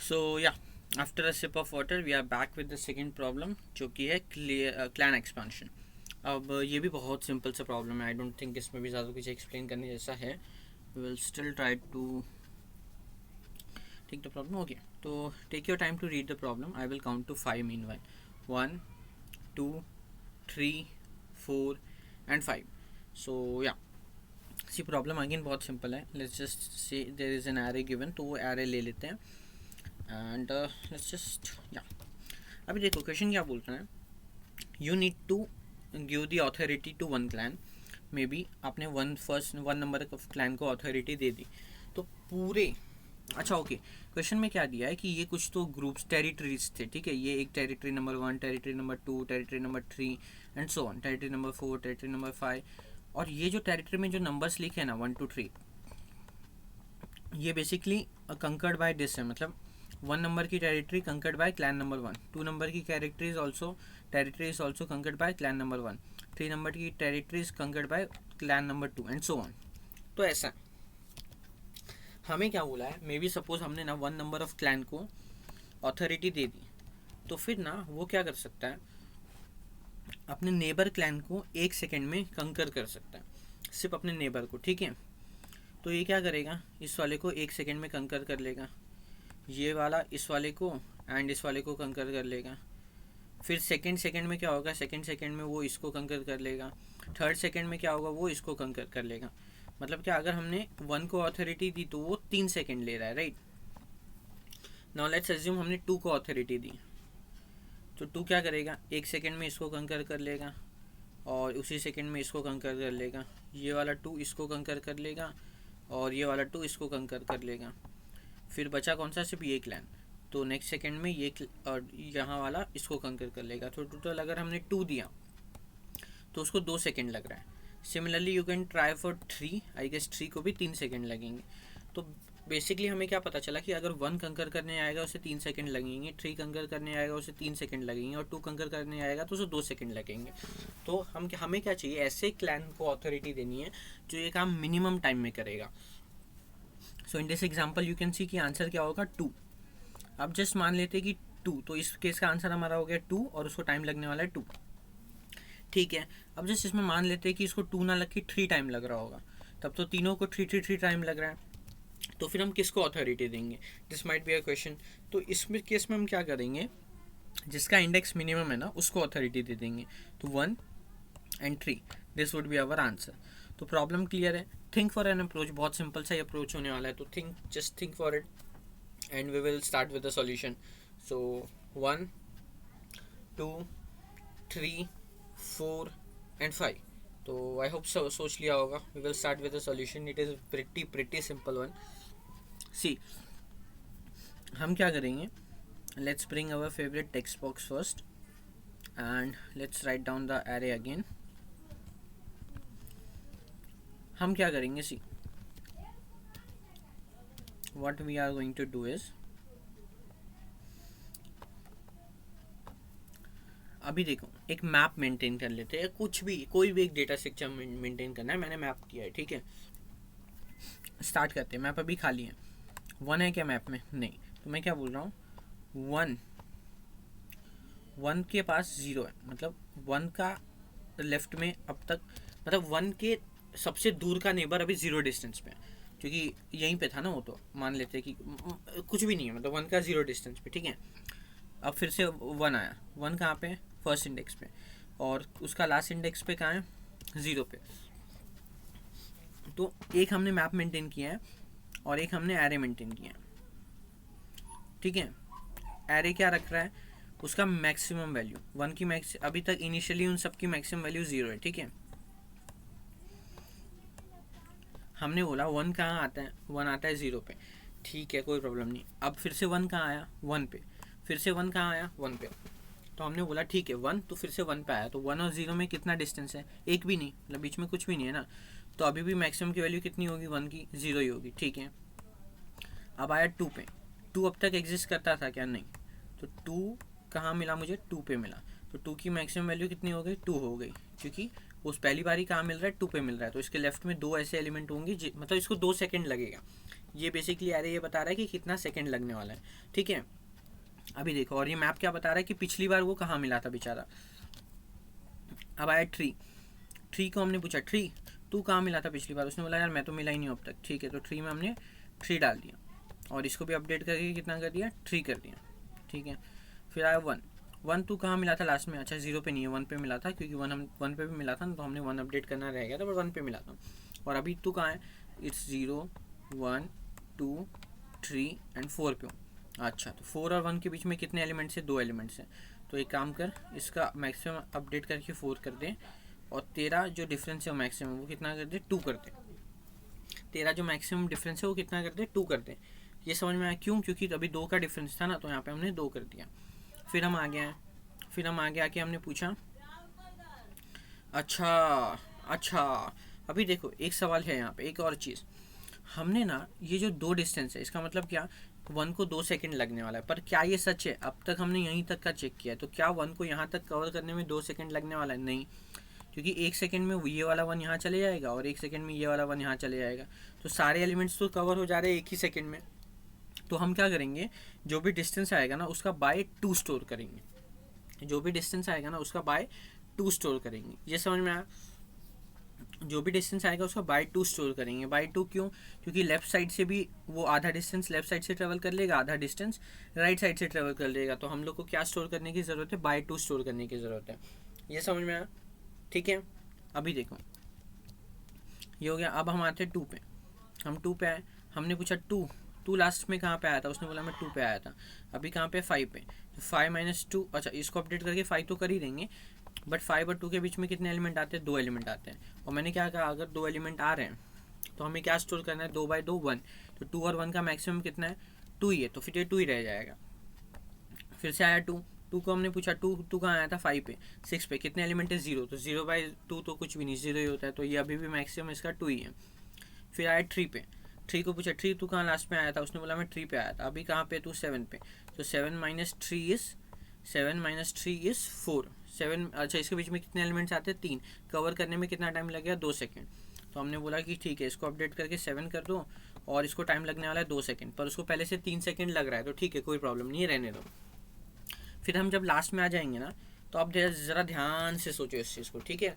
So yeah after a sip of water we are back with the second problem जो कि है clan expansion. अब ये भी बहुत सिंपल सा प्रॉब्लम है, आई डोंट थिंक इसमें भी ज़्यादा कुछ एक्सप्लेन करने जैसा है। We will still try to take the problem. Okay, तो take your time to read the problem. I will count to 5 meanwhile. 1 2 3 4 and 5। So ya see problem again बहुत simple है। Let's just say there is an array given, तो वो array ले लेते हैं and let's just या अभी देखो क्वेश्चन क्या बोल रहे हैं। You need to give the authority to one clan. Maybe आपने वन नंबर क्लैन को अथॉरिटी दे दी, तो पूरे अच्छा ओके क्वेश्चन में क्या दिया है कि ये कुछ तो ग्रुप्स टेरिटरीज थे, ठीक है। ये एक territory number 1, territory number 2, territory number 3 and so on, territory number 4, territory number 5। और ये जो टेरिटरी में जो नंबर्स लिखे हैं ना 1 2 3, ये बेसिकली कंकर्ड बाय दिस है। मतलब 1 नंबर की territory conquered by clan number 1, 2 number की territory is also conquered by clan number 1, 3 number की territory is conquered by clan number 2 and so on. तो ऐसा हमें क्या बोला है, मे बी सपोज हमने ना 1 नंबर ऑफ क्लैन को अथॉरिटी दे दी, तो फिर ना वो क्या कर सकता है, अपने नेबर क्लैन को 1 सेकेंड में कंकर कर सकता है, सिर्फ अपने नेबर को, ठीक है। तो ये क्या करेगा, इस वाले को 1 सेकेंड में कंकर कर लेगा, ये वाला इस वाले को एंड इस वाले को कंकर कर लेगा। फिर सेकेंड में क्या होगा, सेकेंड में वो इसको कंकर कर लेगा। थर्ड सेकेंड में क्या होगा, वो इसको कंकर कर लेगा। मतलब क्या, अगर हमने 1 को अथॉरिटी दी तो वो 3 सेकेंड ले रहा है, राइट। नाउ लेट्स अज्यूम हमने 2 को अथॉरिटी दी, तो 2 क्या करेगा, 1 सेकेंड में इसको कंकर कर लेगा और उसी सेकेंड में इसको कंकर कर लेगा। ये वाला 2 इसको कंकर कर लेगा और ये वाला 2 इसको कंकर कर लेगा। फिर बचा कौन सा, सिर्फ ये क्लैन। तो नेक्स्ट सेकेंड में ये और यहाँ वाला इसको कंकर कर लेगा। तो टोटल अगर हमने 2 दिया तो उसको 2 सेकेंड लग रहा है। Similarly you can try for 3, I guess 3 को भी 3 सेकेंड लगेंगे। तो बेसिकली हमें क्या पता चला कि अगर 1 कंकर करने आएगा उसे 3 सेकेंड लगेंगे, 3 कंकर करने आएगा उसे 3 सेकेंड लगेंगे और 2 कंकर करने आएगा तो उसे 2 सेकेंड लगेंगे। तो हमें क्या चाहिए, ऐसे क्लैन को अथॉरिटी देनी है जो ये काम मिनिमम टाइम में करेगा। So in this example you can see कि आंसर क्या होगा, 2। अब जस्ट मान लेते कि 2, तो इस केस का आंसर हमारा हो गया 2 और उसको टाइम लगने वाला है 2, ठीक है। अब जस्ट इसमें मान लेते हैं कि इसको 2 ना लग के 3 टाइम लग रहा होगा, तब तो तीनों को 3 टाइम लग रहा है। तो फिर हम किसको अथॉरिटी देंगे, this might be a question. तो इसमें केस में हम क्या करेंगे, जिसका इंडेक्स मिनिमम है ना उसको अथॉरिटी दे देंगे। तो 1 and 3, this would be our answer. तो प्रॉब्लम क्लियर है। थिंक फॉर एन अप्रोच, बहुत सिंपल सा अप्रोच होने वाला है, तो just think for it and we will start with the solution. So 1 2 3 4 and 5। तो आई होप सोच लिया होगा। We will start with the solution, it is pretty simple one. See हम क्या करेंगे, let's bring our favourite text box first and let's write down the array again. हम क्या करेंगे, see what we are going to do is, अभी देखो एक map maintain कर लेते हैं, कुछ भी कोई भी एक डेटा स्ट्रक्चर मेंटेन करना है। मैंने मैप किया है, ठीक है। स्टार्ट करते हैं। मैप अभी खाली है। 1 है क्या मैप में, नहीं। तो मैं क्या बोल रहा हूँ, 1 के पास 0 है, मतलब 1 का लेफ्ट में अब तक, मतलब 1 के सबसे दूर का नेबर अभी 0 डिस्टेंस पे है, क्योंकि यहीं पे था ना वो। तो मान लेते कि कुछ भी नहीं है, मतलब 1 का 0 डिस्टेंस पे, ठीक है। अब फिर से 1 आया, 1 कहाँ पे, फर्स्ट इंडेक्स पे, और उसका लास्ट इंडेक्स पे कहाँ है, 0 पे। तो एक हमने मैप मेंटेन किया है और एक हमने एरे मेंटेन किया है, ठीक है। एरे क्या रख रहा है, उसका मैक्सिमम वैल्यू 1 की मैक्स, अभी तक इनिशियली उन सब की मैक्सिमम वैल्यू 0 है, ठीक है। हमने बोला 1 कहाँ आता है, 1 आता है 0 पे, ठीक है, कोई प्रॉब्लम नहीं। अब फिर से 1 कहाँ आया, 1 पे, फिर से 1 कहाँ आया, 1 पे। तो हमने बोला ठीक है 1 तो फिर से 1 पे आया, तो 1 और 0 में कितना डिस्टेंस है, एक भी नहीं, मतलब बीच में कुछ भी नहीं है ना। तो अभी भी मैक्सिमम की वैल्यू कितनी होगी, 1 की 0 ही होगी, ठीक है। अब आया 2 पे, 2 अब तक एग्जिस्ट करता था क्या, नहीं। तो 2 कहाँ मिला मुझे, 2 पे मिला। तो 2 की मैक्सिमम वैल्यू कितनी हो गई, 2 हो गई, क्योंकि उस पहली बारी कहाँ मिल रहा है, 2 पे मिल रहा है। तो इसके लेफ्ट में 2 ऐसे एलिमेंट होंगे, मतलब इसको 2 सेकेंड लगेगा। ये बेसिकली एरे ये बता रहा है कि कितना सेकेंड लगने वाला है, ठीक है। अभी देखो, और ये मैप क्या बता रहा है कि पिछली बार वो कहाँ मिला था बेचारा। अब आया ट्री, ट्री को हमने पूछा ट्री तू कहाँ मिला था पिछली बार, उसने बोला यार मैं तो मिला ही नहीं अब तक, ठीक है। तो ट्री में हमने ट्री डाल दिया और इसको भी अपडेट करके कितना कर दिया, ट्री कर दिया, ठीक है। फिर आया वन, वन टू कहाँ मिला था लास्ट में, अच्छा जीरो पे नहीं है, वन पे मिला था, क्योंकि वन पे भी मिला था तो हमने वन अपडेट करना रह गया था, बट वन पे मिला था। और अभी टू कहाँ है, इट्स 0 1 2 3 एंड 4 पे हूँ। अच्छा, तो 4 और 1 के बीच में कितने एलिमेंट्स है, 2 एलिमेंट्स हैं। तो एक काम कर, इसका मैक्सिमम अपडेट करके 4 कर दे, और तेरा जो डिफरेंस है वो मैक्सिमम वो कितना कर दे, 2 कर दे। तेरा जो मैक्सिमम डिफरेंस है वो कितना कर दे, 2 कर दे। ये समझ में आया क्यों, क्योंकि अभी 2 का डिफरेंस था ना, तो यहाँ पे हमने 2 कर दिया। फिर हम आगे आए, फिर हम आगे आके हमने पूछा, अच्छा अच्छा, अभी देखो एक सवाल है यहाँ पे, एक और चीज़। हमने ना ये जो 2 डिस्टेंस है, इसका मतलब क्या, 1 को 2 सेकंड लगने वाला है, पर क्या ये सच है, अब तक हमने यहीं तक का चेक किया है, तो क्या 1 को यहाँ तक कवर करने में 2 सेकंड लगने वाला है, नहीं, क्योंकि 1 सेकंड में ये वाला 1 यहाँ चले जाएगा और 1 सेकंड में ये वाला 1 यहाँ चले जाएगा, तो सारे एलिमेंट्स तो कवर हो जा रहे हैं एक ही सेकंड में। तो हम क्या करेंगे, जो भी डिस्टेंस आएगा ना उसका बाय 2 स्टोर करेंगे, जो भी डिस्टेंस आएगा ना उसका बाय 2 स्टोर करेंगे। ये समझ में आया, जो भी डिस्टेंस आएगा उसका बाय 2 स्टोर करेंगे। बाय 2 क्यों, क्योंकि लेफ्ट साइड से भी वो आधा डिस्टेंस लेफ्ट साइड से ट्रेवल कर लेगा, आधा डिस्टेंस राइट साइड से ट्रेवल कर लेगा, तो हम लोग को क्या स्टोर करने की ज़रूरत है, बाय 2 स्टोर करने की ज़रूरत है। ये समझ में आया, ठीक है। अभी देखो ये हो गया, अब हम आते हैं 2 पे। हम 2 पे आए, हमने पूछा टू लास्ट में कहाँ पे आया था, उसने बोला मैं 2 पे आया था। अभी कहाँ पे, 5 पे, तो 5 - 2, अच्छा इसको अपडेट करके 5 तो कर ही देंगे, बट 5 और 2 के बीच में कितने एलिमेंट आते हैं, 2 एलिमेंट आते हैं। और मैंने क्या कहा, अगर 2 एलिमेंट आ रहे हैं तो हमें क्या स्टोर करना है, 2/2 1, तो 2 और 1 का मैक्सिमम कितना है, 2 ही है, तो फिर ये 2 ही रह जाएगा। फिर से आया 2 को हमने पूछा टू कहाँ आया था, 5 पे, 6 पे, कितने एलिमेंट है, 0, तो 0/2 तो कुछ भी नहीं, 0 ही होता है, तो ये अभी भी मैक्सिमम इसका 2 ही है। फिर आया 3 पे, 3 को पूछा ट्री तू कहाँ लास्ट में आया था, उसने बोला मैं 3 पे आया था। अभी कहाँ पे, तू 7 पे, तो 7 - 3 इज़ 4, 7, अच्छा इसके बीच में कितने एलिमेंट्स आते हैं, 3, कवर करने में कितना टाइम लगेगा, 2 सेकेंड। तो हमने बोला कि ठीक है, इसको अपडेट करके 7 कर दो, और इसको टाइम लगने वाला है 2 सेकेंड, पर उसको पहले से 3 सेकेंड लग रहा है, तो ठीक है कोई प्रॉब्लम नहीं है, रहने दो। फिर हम जब लास्ट में आ जाएंगे ना, तो आप ज़रा ध्यान से सोचो इस चीज़ को, ठीक है।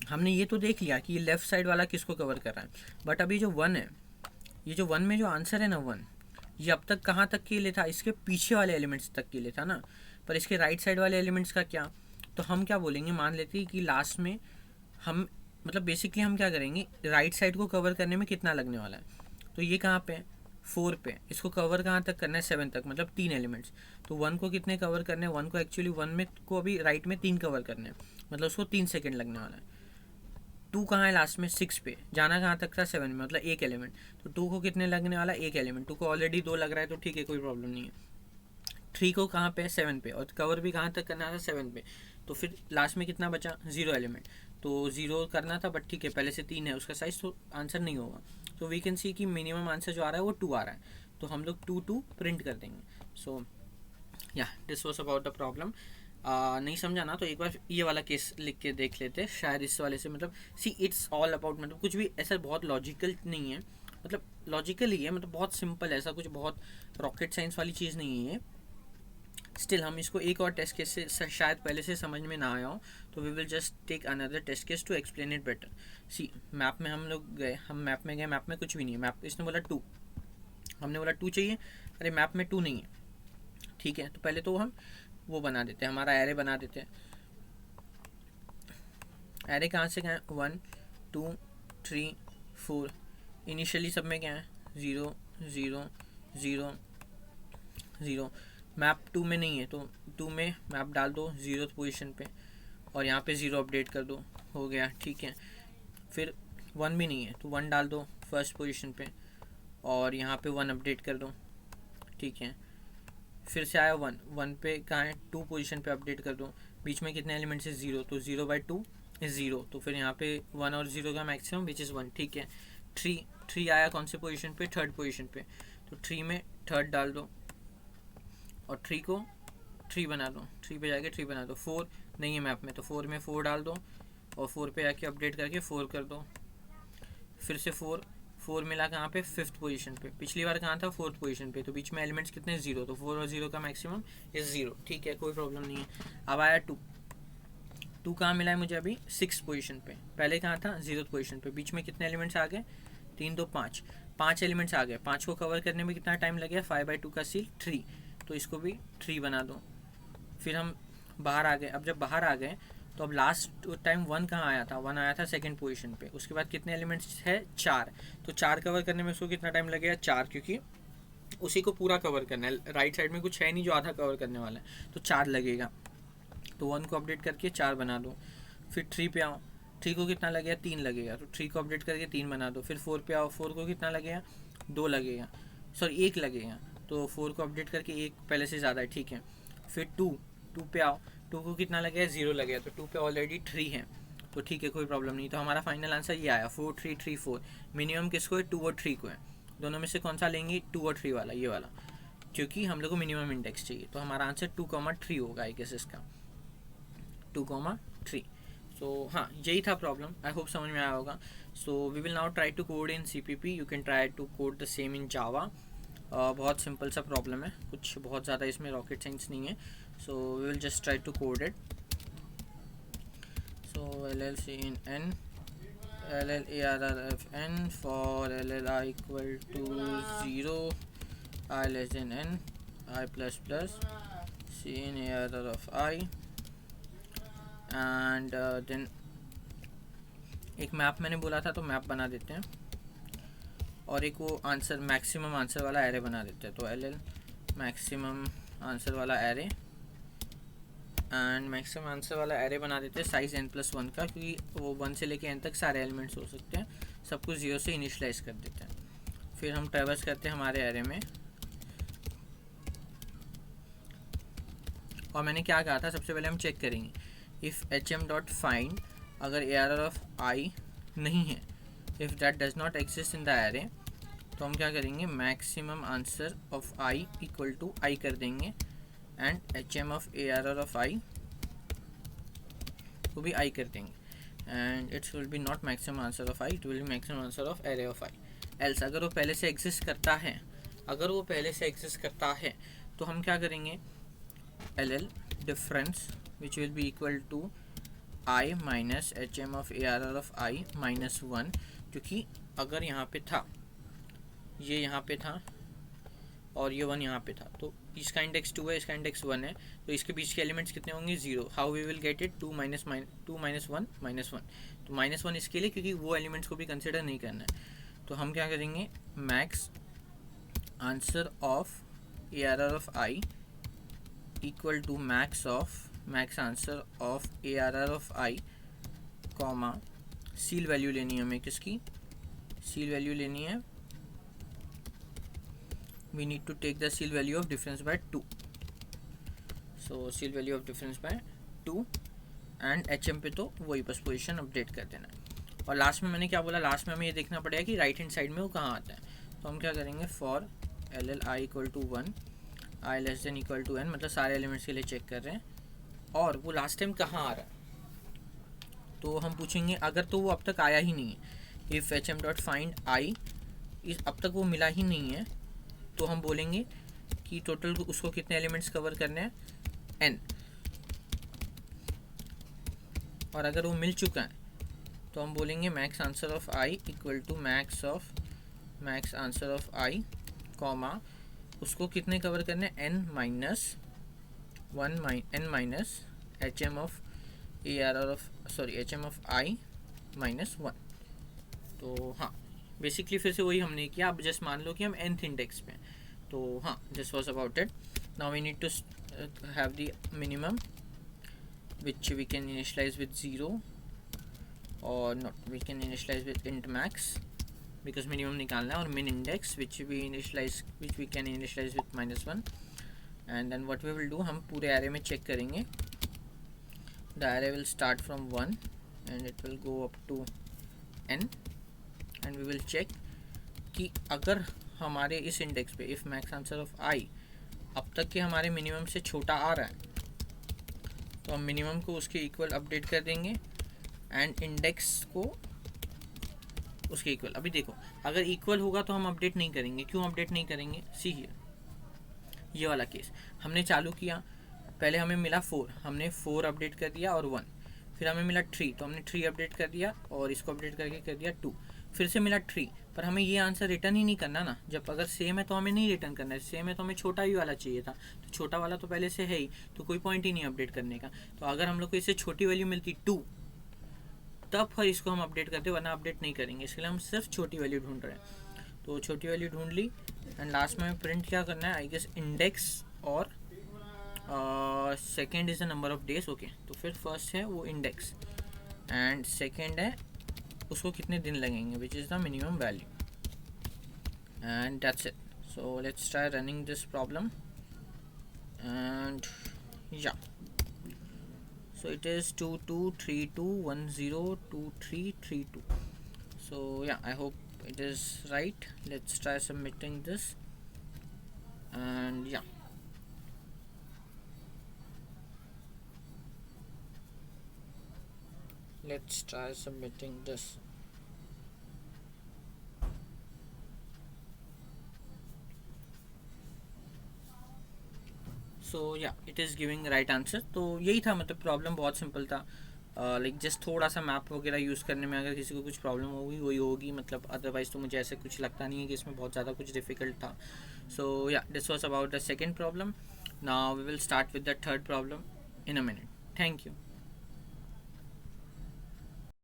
हमने ये तो देख लिया कि ये लेफ्ट साइड वाला किसको कवर कर रहा है, बट अभी जो 1 है, ये जो 1 में जो आंसर है ना 1, ये अब तक कहाँ तक के लिए था, इसके पीछे वाले एलिमेंट्स तक के लिए था ना, पर इसके राइट साइड वाले एलिमेंट्स का क्या। तो हम क्या बोलेंगे, मान लेते हैं कि लास्ट में हम मतलब बेसिकली हम क्या करेंगे, राइट साइड को कवर करने में कितना लगने वाला है, तो ये कहाँ पे है, 4 पे, इसको कवर कहाँ तक करना है, 7 तक, मतलब 3 एलिमेंट्स। तो 1 को कितने कवर करने हैं, 1 को एक्चुअली 1 में को अभी राइट में 3 कवर करने हैं, मतलब उसको 3 सेकेंड लगने वाला है। 2 कहाँ है लास्ट में, 6 पे, जाना कहाँ तक था, 7 में, मतलब 1 एलिमेंट, तो 2 को कितने लगने वाला, 1 एलिमेंट, 2 को ऑलरेडी 2 लग रहा है, तो ठीक है कोई प्रॉब्लम नहीं है। 3 को कहाँ पे, 7 पे, और कवर भी कहाँ तक करना था, 7 पे, तो फिर लास्ट में कितना बचा, 0 एलिमेंट, तो 0 करना था, बट ठीक है पहले से 3 है, उसका साइज तो आंसर नहीं होगा। तो वी कैन सी कि मिनिमम आंसर जो आ रहा है वो 2 आ रहा है, तो हम लोग 2 प्रिंट कर देंगे। सो yeah this was about the problem. नहीं समझा ना, तो एक बार ये वाला केस लिख के देख लेते, शायद इस वाले से मतलब सी इट्स ऑल अबाउट, मतलब कुछ भी ऐसा बहुत लॉजिकल नहीं है, मतलब लॉजिकल ही है, मतलब बहुत सिंपल है, ऐसा कुछ बहुत रॉकेट साइंस वाली चीज़ नहीं है। स्टिल हम इसको एक और टेस्ट केस से शायद पहले से समझ में ना आया हो, तो we will just take another test case to explain it better. See map में हम लोग गए, हम मैप में गए, मैप में कुछ भी नहीं है, मैप इसने बोला 2, हमने बोला 2 चाहिए, अरे मैप में 2 नहीं है, ठीक है। तो पहले तो हम वो बना देते हैं, हमारा एरे बना देते हैं। एरे कहाँ से क्या है, 1 2 3 4, इनिशियली सब में क्या है, 0 0 0 0। मैप 2 में नहीं है, तो 2 में मैप डाल दो 0th पोजीशन पे, और यहाँ पे 0 अपडेट कर दो, हो गया, ठीक है। फिर 1 भी नहीं है, तो 1 डाल दो फर्स्ट पोजीशन पे, और यहाँ पे 1 अपडेट कर दो, ठीक है। फिर से आया 1 पे कहाँ है, 2 पोजीशन पे अपडेट कर दो, बीच में कितने एलिमेंट्स है, 0, तो 0/2 इज़ 0, तो फिर यहाँ पे 1 और 0 का मैक्सिमम विच इज़ 1, ठीक है। 3 आया कौन से पोजीशन पे, 3rd पोजीशन पे, तो 3 में 3rd डाल दो, और 3 को 3 बना दो, 3 पे जाके 3 बना दो। 4 नहीं है मैप में, तो 4 में 4 डाल दो, और 4 पे आके अपडेट करके 4 कर दो। फिर से 4 4 मिला कहाँ पे, 5th पोजीशन पे, पिछली बार कहाँ था 4th पोजीशन पे, तो बीच में एलिमेंट्स कितने 0, तो 4 और 0 का मैक्सिमम इज 0, ठीक है कोई प्रॉब्लम नहीं है। अब आया 2 कहाँ मिला है मुझे अभी 6th पोजीशन पे, पहले कहाँ था 0th पोजीशन पे, बीच में कितने एलिमेंट्स आ गए 3 तो 5 एलिमेंट्स आ गए, 5 को कवर करने में कितना टाइम लगेगा, 5/2 का सील 3, तो इसको भी 3 बना दो। फिर हम बाहर आ गए, अब जब बाहर आ गए तो अब लास्ट टाइम 1 कहाँ आया था, 1 आया था 2nd पोजीशन पे, उसके बाद कितने एलिमेंट्स है 4, तो 4 कवर करने में उसको कितना टाइम लगेगा 4, क्योंकि उसी को पूरा कवर करना है, राइट साइड में कुछ है नहीं जो आधा कवर करने वाला है, तो 4 लगेगा, तो 1 को अपडेट करके 4 बना दो। फिर 3 पे आओ, 3 को कितना लगेगा 3 लगेगा, तो 3 को अपडेट करके 3 बना दो। फिर 4 पे आओ, 4 को कितना लगेगा 2 लगेगा, सॉरी 1 लगेगा, तो 4 को अपडेट करके 1 पहले से ज़्यादा है, ठीक है। फिर 2 पे आओ, 2 को कितना लगेगा 0 लगेगा, तो 2 पे ऑलरेडी 3 है, तो ठीक है कोई प्रॉब्लम नहीं। तो हमारा फाइनल आंसर ये आया 4 3 3 4। मिनिमम किसको है 2 और 3 को है, दोनों में से कौन सा लेंगे 2 और 3 वाला, ये वाला, क्योंकि हम लोग को मिनिमम इंडेक्स चाहिए, तो हमारा आंसर 2,3 होगा आई गेस इसका, 2,3। सो हाँ यही था प्रॉब्लम, आई होप समझ में आया होगा। So we will now try to code in CPP, you can try to code the same in Java. बहुत सिंपल सा प्रॉब्लम है, कुछ बहुत ज़्यादा इसमें रॉकेट साइंस नहीं है। So we will just try to code it. So LLC in n, LLARRFn for LLI equal to 0, I less than n, I plus plus, C in ARR of I, and then एक map मैंने बोला था तो map बना देते हैं, और एक वो आंसर मैक्सिमम आंसर वाला एरे बना देते हैं, तो LL मैक्सिमम आंसर वाला एरे, एंड मैक्सिमम आंसर वाला एरे बना देते हैं साइज n+1 का, क्योंकि वो 1 से लेके n तक सारे एलिमेंट्स हो सकते हैं, सब कुछ 0 से इनिशलाइज कर देते हैं। फिर हम ट्रैवर्स करते हैं हमारे एरे में, और मैंने क्या कहा था सबसे पहले हम चेक करेंगे इफ़ hm.find अगर ARR ऑफ I नहीं है, if that does not exist in the array, तो हम क्या करेंगे maximum answer of I equal to I कर देंगे, and hm of ARR of I को भी I कर देंगे, and it's will be not maximum answer of I, it will be maximum answer of array of I। Else अगर वो पहले से एग्जिस्ट करता है, तो हम क्या करेंगे LL difference which will be equal to I minus hm of ARR of I minus 1, क्योंकि अगर यहाँ पे था, ये यहाँ पे था और ये 1 यहाँ पे था, तो इसका इंडेक्स 2 है, इसका इंडेक्स 1 है, तो इसके बीच के एलिमेंट्स कितने होंगे 0। How we will get it 2 minus 1 -1, तो -1 इसके लिए क्योंकि वो एलिमेंट्स को भी कंसिडर नहीं करना है, तो हम क्या करेंगे max answer of ARR of I equal to max answer of ARR of I comma ceil value लेनी है हमें, किसकी सील वैल्यू लेनी है, we need to take the ceil value of difference by 2, so ceil value of difference by 2, and HM पे तो वही बस पोजीशन अपडेट कर देना है। और लास्ट में मैंने क्या बोला, लास्ट में हमें ये देखना पड़ेगा कि राइट हैंड साइड में वो कहाँ आता है, तो हम क्या करेंगे for LLI equal to 1, I less than equal to n, मतलब सारे एलिमेंट्स के लिए चेक कर रहे हैं, और वो लास्ट टाइम कहाँ आ रहा है, तो हम पूछेंगे अगर तो वो अब तक आया ही नहीं है, इफ़ hm.find I इस अब तक वो मिला ही नहीं है, तो हम बोलेंगे कि टोटल उसको कितने एलिमेंट्स कवर करने हैं n, और अगर वो मिल चुका है तो हम बोलेंगे max answer of I equal to max answer of I comma उसको कितने कवर करने हैं n minus hm of ARR of hm of I minus 1। तो हाँ बेसिकली फिर से वही हमने किया, अब जस्ट मान लो कि हम nth इंडेक्स पे, तो हाँ this was about it. Now we need to have the minimum which we can initialize with 0 or not, we can initialize with int max because minimum निकालना है, और min index which we can initialize with -1, and then what we will do हम पूरे array में check करेंगे, the array will start from 1 and it will go up to n, and we will check कि अगर हमारे इस index पे if max answer of I अब तक के हमारे मिनिमम से छोटा आ रहा है, तो हम मिनिमम को उसके इक्वल अपडेट कर देंगे, एंड इंडेक्स को उसके इक्वल। अभी देखो अगर इक्वल होगा तो हम अपडेट नहीं करेंगे, क्यों अपडेट नहीं करेंगे, सी हियर ये वाला केस हमने चालू किया, पहले हमें मिला 4, हमने 4 अपडेट कर दिया और 1, फिर हमें मिला 3 तो हमने 3 अपडेट कर दिया और इसको अपडेट करके कर दिया 2, फिर से मिला 3, पर हमें ये आंसर रिटर्न ही नहीं करना ना, जब अगर सेम है तो हमें नहीं रिटर्न करना है, सेम है तो हमें छोटा ही वाला चाहिए था, तो छोटा वाला तो पहले से है ही, तो कोई पॉइंट ही नहीं अपडेट करने का। तो अगर हम लोग को इससे छोटी वैल्यू मिलती 2 तब फिर इसको हम अपडेट करते, वरना अपडेट नहीं करेंगे, इसके लिए हम सिर्फ छोटी वैल्यू ढूंढ रहे हैं। तो छोटी वैल्यू ढूंढ ली एंड लास्ट में प्रिंट क्या करना है, आई गेस इंडेक्स और second is the number of days. Okay, तो फिर फर्स्ट है वो इंडेक्स एंड सेकेंड है उसको कितने दिन लगेंगे which is the minimum value and that's it. So let's try running this problem and या so it is 2232102332. So yeah, I hope it is right. Let's try submitting this and yeah, let's try submitting this. सो या it is giving right answer. तो यही था, मतलब problem बहुत simple था, like just थोड़ा सा मैप वगैरह यूज़ करने में अगर किसी को कुछ प्रॉब्लम होगी वही होगी, मतलब अदरवाइज़ तो मुझे ऐसे कुछ लगता नहीं है कि इसमें बहुत ज़्यादा कुछ डिफिकल्ट था। So yeah this was about the second problem. Now we will start with the third problem in a minute. Thank you.